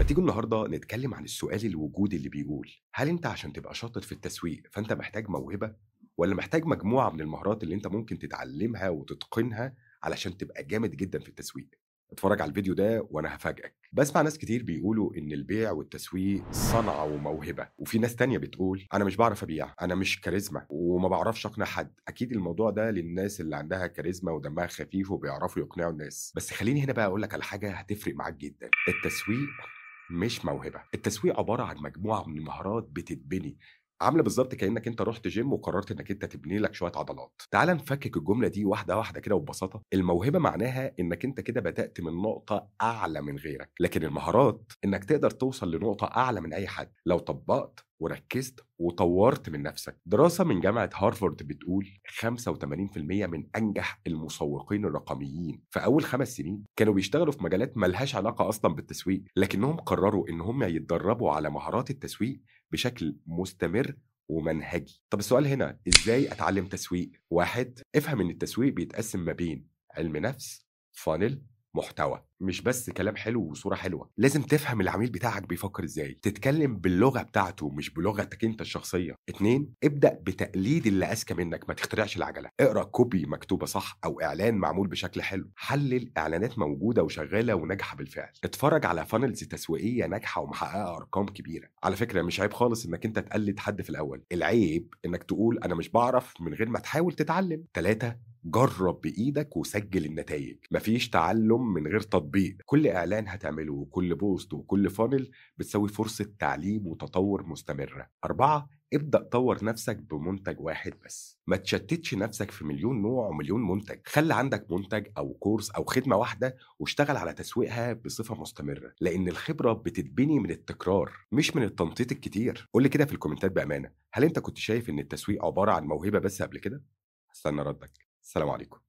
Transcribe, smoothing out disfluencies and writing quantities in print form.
تيجوا النهارده نتكلم عن السؤال الوجودي اللي بيقول هل انت عشان تبقى شاطر في التسويق فانت محتاج موهبة ولا محتاج مجموعة من المهارات اللي انت ممكن تتعلمها وتتقنها علشان تبقى جامد جدا في التسويق. اتفرج على الفيديو ده وانا هفاجئك. بسمع ناس كتير بيقولوا ان البيع والتسويق صنعة وموهبة، وفي ناس تانية بتقول انا مش بعرف ابيع، انا مش كاريزما وما بعرفش اقنع حد. اكيد الموضوع ده للناس اللي عندها كاريزما ودمها خفيف وبيعرفوا يقنعوا الناس، بس خليني هنا بقى اقول لك على حاجة هتفرق معاك جدا. التسويق مش موهبة، التسويق عبارة عن مجموعة من المهارات بتتبني، عاملة بالضبط كأنك أنت رُحت جيم وقررت إنك أنت تبني لك شوية عضلات. تعالَ نفكك الجملة دي واحدة واحدة كده وببساطة. الموهبة معناها إنك أنت كده بدأت من نقطة أعلى من غيرك، لكن المهارات إنك تقدر توصل لنقطة أعلى من أي حد لو طبّقت وركزت وطوّرت من نفسك. دراسة من جامعة هارفارد بتقول 85% من أنجح المسوقين الرقميين في أول 5 سنين كانوا بيشتغلوا في مجالات ما لهاش علاقة أصلًا بالتسويق، لكنهم قرروا إن هم يتدربوا على مهارات التسويق بشكل مستمر ومنهجي. طب السؤال هنا إزاي أتعلم تسويق؟ 1. افهم إن التسويق بيتقسم ما بين علم نفس، فانل، محتوى. مش بس كلام حلو وصورة حلوة، لازم تفهم العميل بتاعك بيفكر ازاي، تتكلم باللغة بتاعته مش بلغتك انت الشخصية. 2. ابدأ بتقليد اللي اذكى منك، ما تخترعش العجلة. اقرأ كوبي مكتوبة صح او اعلان معمول بشكل حلو، حلل اعلانات موجودة وشغالة وناجحة بالفعل، اتفرج على فانلز تسويقية ناجحة ومحققة ارقام كبيرة. على فكرة مش عيب خالص انك انت تقلد حد في الاول، العيب انك تقول انا مش بعرف من غير ما تحاول تتعلم. 3. جرب بإيدك وسجل النتائج، مفيش تعلم من غير تطبيق. كل إعلان هتعمله وكل بوست وكل فانل بتسوي فرصة تعليم وتطور مستمرة. 4. ابدأ طور نفسك بمنتج واحد بس، ما تشتتش نفسك في مليون نوع ومليون منتج. خلي عندك منتج أو كورس أو خدمة واحدة واشتغل على تسويقها بصفة مستمرة، لأن الخبرة بتتبني من التكرار مش من التنطيط الكتير. قول لي كده في الكومنتات بأمانة، هل أنت كنت شايف إن التسويق عبارة عن موهبة بس قبل كده؟ هستنى ردك. السلام عليكم.